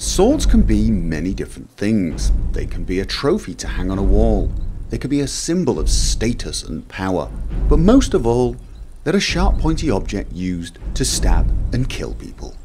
Swords can be many different things. They can be a trophy to hang on a wall. They can be a symbol of status and power. But most of all, they're a sharp pointy object used to stab and kill people.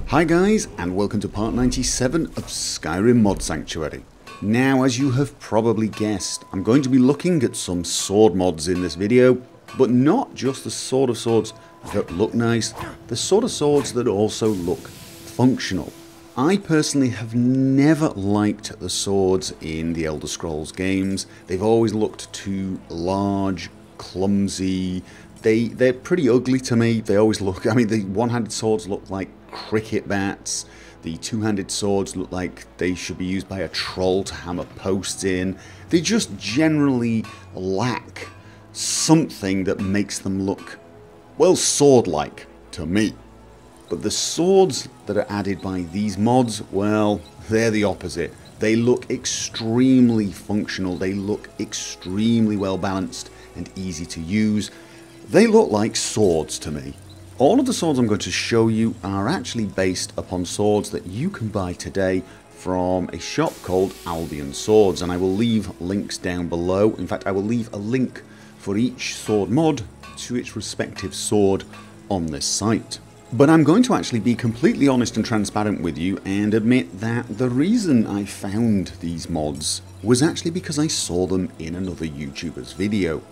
Hi guys, and welcome to part 97 of Skyrim Mod Sanctuary. Now, as you have probably guessed, I'm going to be looking at some sword mods in this video, but not just the sort of swords that look nice, the sort of swords that also look functional. I personally have never liked the swords in the Elder Scrolls games. They've always looked too large, clumsy. They're pretty ugly to me. They always look, the one-handed swords look like cricket bats. The two-handed swords look like they should be used by a troll to hammer posts in. They just generally lack something that makes them look, well, sword-like to me. But the swords that are added by these mods, well, they're the opposite. They look extremely functional. They look extremely well balanced and easy to use. They look like swords to me. All of the swords I'm going to show you are actually based upon swords that you can buy today from a shop called Albion Swords, and I will leave links down below. In fact, I will leave a link for each sword mod to its respective sword on this site. But I'm going to actually be completely honest and transparent with you and admit that the reason I found these mods was actually because I saw them in another YouTuber's video.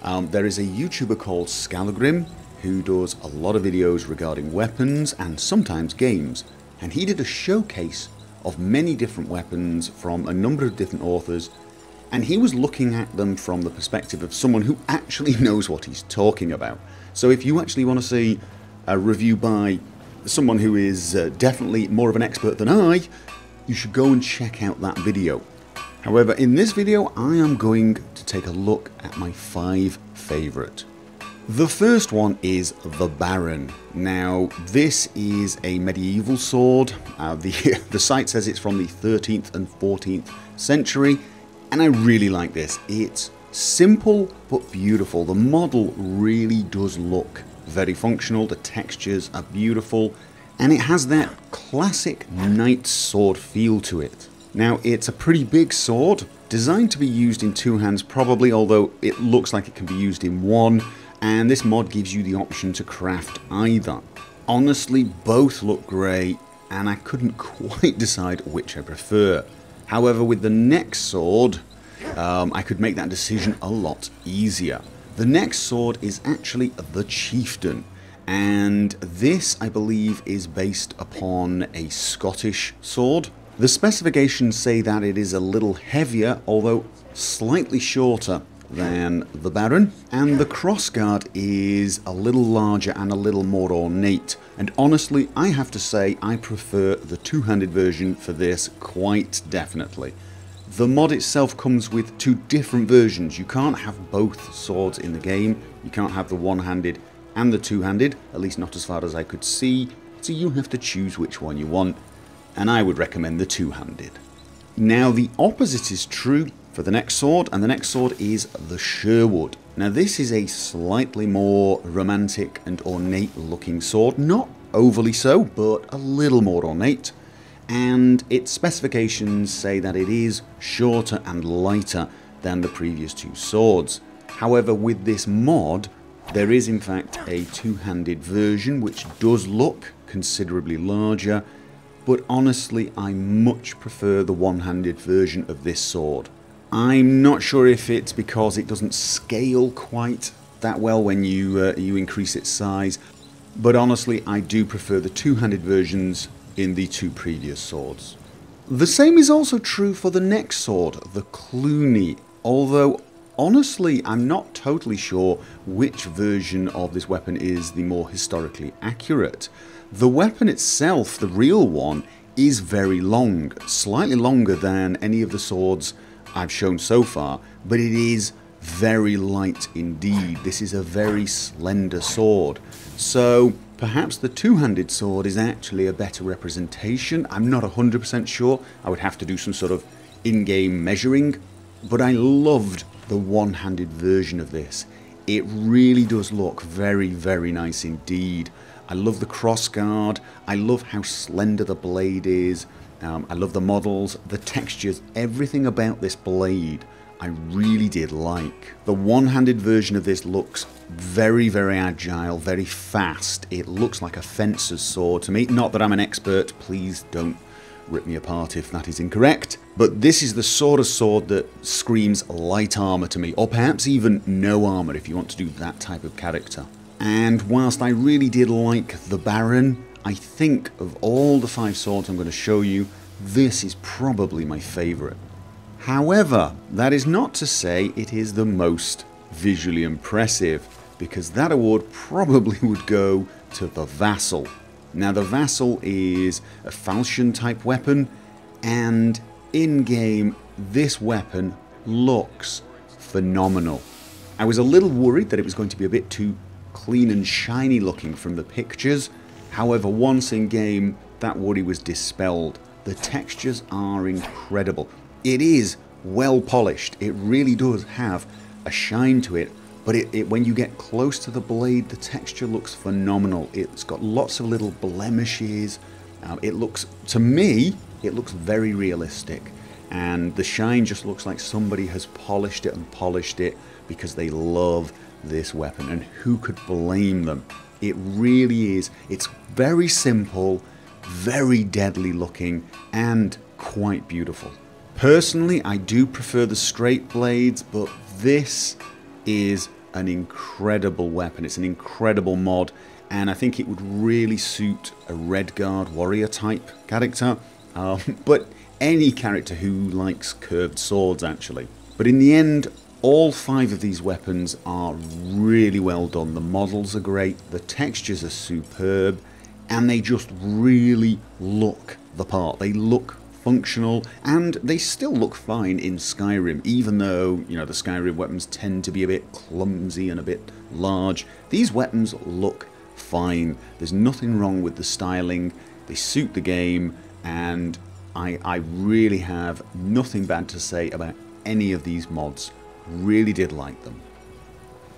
There is a YouTuber called Scalagrim who does a lot of videos regarding weapons and sometimes games, and he did a showcase of many different weapons from a number of different authors, and he was looking at them from the perspective of someone who actually knows what he's talking about. So if you actually want to see a review by someone who is definitely more of an expert than I, you should go and check out that video. However, in this video I am going to take a look at my 5 favourite. The first one is the Baron. Now, this is a medieval sword. The site says it's from the 13th and 14th century, and I really like this. It's simple but beautiful. The model really does look very functional. The textures are beautiful, and it has that classic knight sword feel to it. Now, it's a pretty big sword, designed to be used in 2 hands probably, although it looks like it can be used in 1. And this mod gives you the option to craft either. Honestly, both look great, and I couldn't quite decide which I prefer. However, with the next sword, I could make that decision a lot easier. The next sword is actually the Chieftain, and this, I believe, is based upon a Scottish sword. The specifications say that it is a little heavier, although slightly shorter than the Baron, and the crossguard is a little larger and a little more ornate, and honestly I have to say I prefer the two-handed version for this quite definitely. The mod itself comes with 2 different versions. You can't have both swords in the game. You can't have the one-handed and the two-handed, at least not as far as I could see, so you have to choose which one you want, and I would recommend the two-handed. Now, the opposite is true for the next sword, and the next sword is the Sherwood. Now, this is a slightly more romantic and ornate looking sword, not overly so, but a little more ornate, and its specifications say that it is shorter and lighter than the previous 2 swords. However, with this mod, there is in fact a two-handed version which does look considerably larger, but honestly I much prefer the one-handed version of this sword. I'm not sure if it's because it doesn't scale quite that well when you increase its size, but honestly I do prefer the two-handed versions in the 2 previous swords. The same is also true for the next sword, the Cluny, although honestly I'm not totally sure which version of this weapon is the more historically accurate. The weapon itself, the real one, is very long, slightly longer than any of the swords I've shown so far, but it is very light indeed. This is a very slender sword, so perhaps the two-handed sword is actually a better representation. I'm not 100% sure. I would have to do some sort of in-game measuring, but I loved the one-handed version of this. It really does look very, very nice indeed. I love the crossguard, I love how slender the blade is, I love the models, the textures, everything about this blade I really did like. The one-handed version of this looks very, very agile, very fast. It looks like a fencer's sword to me. Not that I'm an expert, please don't rip me apart if that is incorrect. But this is the sort of sword that screams light armor to me, or perhaps even no armor if you want to do that type of character. And whilst I really did like the Baron, I think of all the 5 swords I'm going to show you, this is probably my favourite. However, that is not to say it is the most visually impressive, because that award probably would go to the Vassal. Now the Vassal is a falchion type weapon, and in game this weapon looks phenomenal. I was a little worried that it was going to be a bit too clean and shiny looking from the pictures. However, once in game that worry was dispelled. The textures are incredible. It is well polished. It really does have a shine to it, but when you get close to the blade, the texture looks phenomenal. It's got lots of little blemishes. It looks, to me, it looks very realistic, and the shine just looks like somebody has polished it because they love this weapon, and who could blame them? It really is. It's very simple, very deadly looking, and quite beautiful. Personally, I do prefer the straight blades, but this is an incredible weapon. It's an incredible mod, and I think it would really suit a Redguard warrior type character, but any character who likes curved swords actually. But in the end, all 5 of these weapons are really well done. The models are great, the textures are superb, and they just really look the part. They look functional, and they still look fine in Skyrim, even though, you know, the Skyrim weapons tend to be a bit clumsy and a bit large. These weapons look fine. There's nothing wrong with the styling. They suit the game, and I really have nothing bad to say about any of these mods. Really did like them.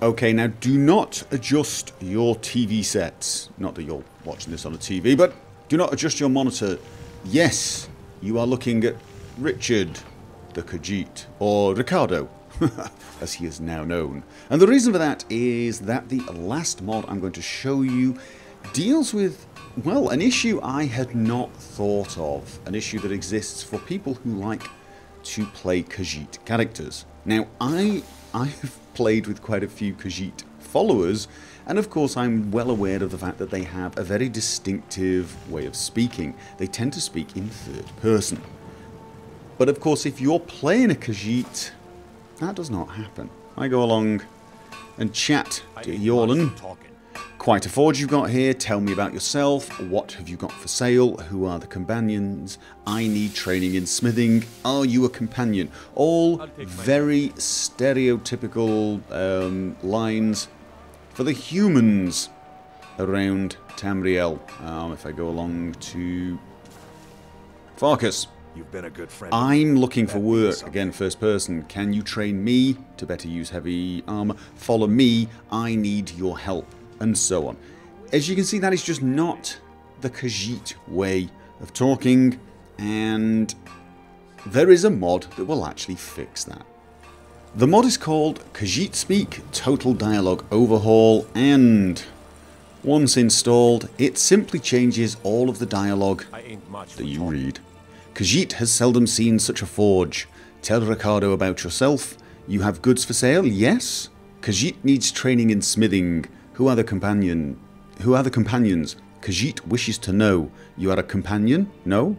Okay, now do not adjust your TV sets. Not that you're watching this on a TV, but do not adjust your monitor. Yes, you are looking at Richard the Khajiit, or Ricardo, as he is now known. And the reason for that is that the last mod I'm going to show you deals with, well, an issue I had not thought of. An issue that exists for people who like to play Khajiit characters. Now, I've played with quite a few Khajiit followers, and of course I'm well aware of the fact that they have a very distinctive way of speaking. They tend to speak in third person. But of course, if you're playing a Khajiit, that does not happen. I go along and chat to Yorlan. Quite a forge you've got here. Tell me about yourself. What have you got for sale? Who are the companions? I need training in smithing. Are you a companion? All very stereotypical lines for the humans around Tamriel. If I go along to Farkas. You've been a good friend. I'm looking for work. Again, first person. Can you train me to better use heavy armor? Follow me. I need your help. And so on. As you can see, that is just not the Khajiit way of talking, and there is a mod that will actually fix that. The mod is called Khajiit Speak Total Dialogue Overhaul, and once installed, it simply changes all of the dialogue that you read. Khajiit has seldom seen such a forge. Tell Ricardo about yourself. You have goods for sale? Yes. Khajiit needs training in smithing. Who are the companions? Khajiit wishes to know. You are a companion? No?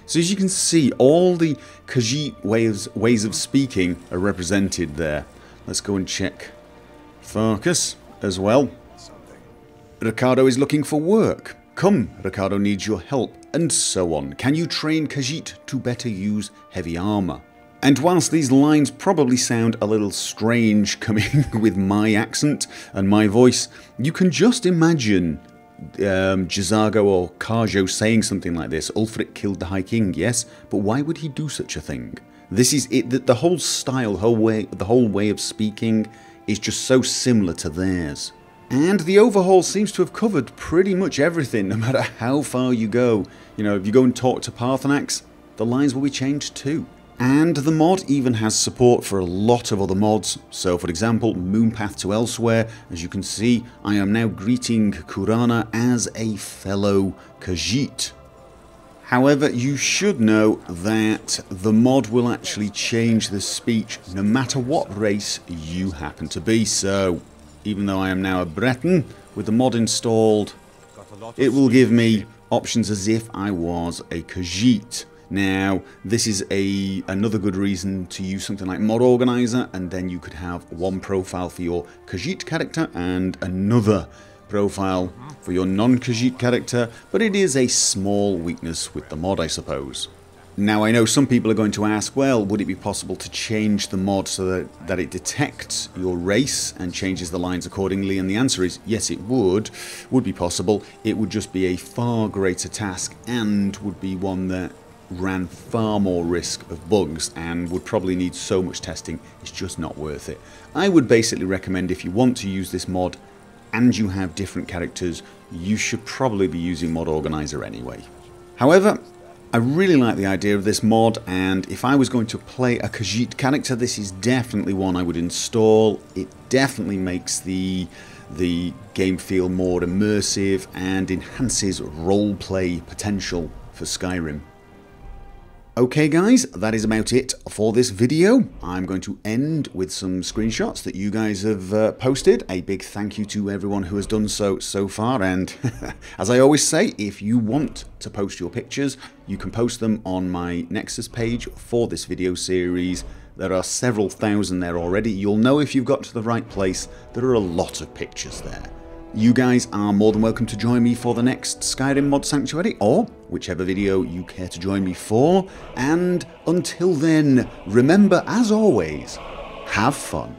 So as you can see, all the Khajiit ways of speaking are represented there. Let's go and check Farkas as well. Ricardo is looking for work. Come, Ricardo needs your help, and so on. Can you train Khajiit to better use heavy armor? And whilst these lines probably sound a little strange coming with my accent and my voice, you can just imagine J'zargo or Kharjo saying something like this. Ulfric killed the High King, yes, but why would he do such a thing? This is it. The whole style, the whole way of speaking is just so similar to theirs. And the overhaul seems to have covered pretty much everything, no matter how far you go. You know, if you go and talk to Paarthurnax, the lines will be changed too. And the mod even has support for a lot of other mods. So for example, Moonpath to Elsewhere, as you can see, I am now greeting Kurana as a fellow Khajiit. However, you should know that the mod will actually change the speech no matter what race you happen to be. So even though I am now a Breton, with the mod installed, it will give me options as if I was a Khajiit. Now, this is another good reason to use something like Mod Organizer, and then you could have one profile for your Khajiit character and another profile for your non-Khajiit character, but it is a small weakness with the mod, I suppose. Now, I know some people are going to ask, well, would it be possible to change the mod so that it detects your race and changes the lines accordingly? And the answer is yes, it would be possible. It would just be a far greater task and would be one that ran far more risk of bugs and would probably need so much testing, it's just not worth it. I would basically recommend, if you want to use this mod and you have different characters, you should probably be using Mod Organizer anyway. However, I really like the idea of this mod, and if I was going to play a Khajiit character, this is definitely one I would install. It definitely makes the game feel more immersive and enhances roleplay potential for Skyrim. Okay guys, that is about it for this video. I'm going to end with some screenshots that you guys have posted. A big thank you to everyone who has done so far, and as I always say, if you want to post your pictures, you can post them on my Nexus page for this video series. There are several thousand there already. You'll know if you've got to the right place. There are a lot of pictures there. You guys are more than welcome to join me for the next Skyrim Mod Sanctuary, or whichever video you care to join me for. And until then, remember, as always, have fun.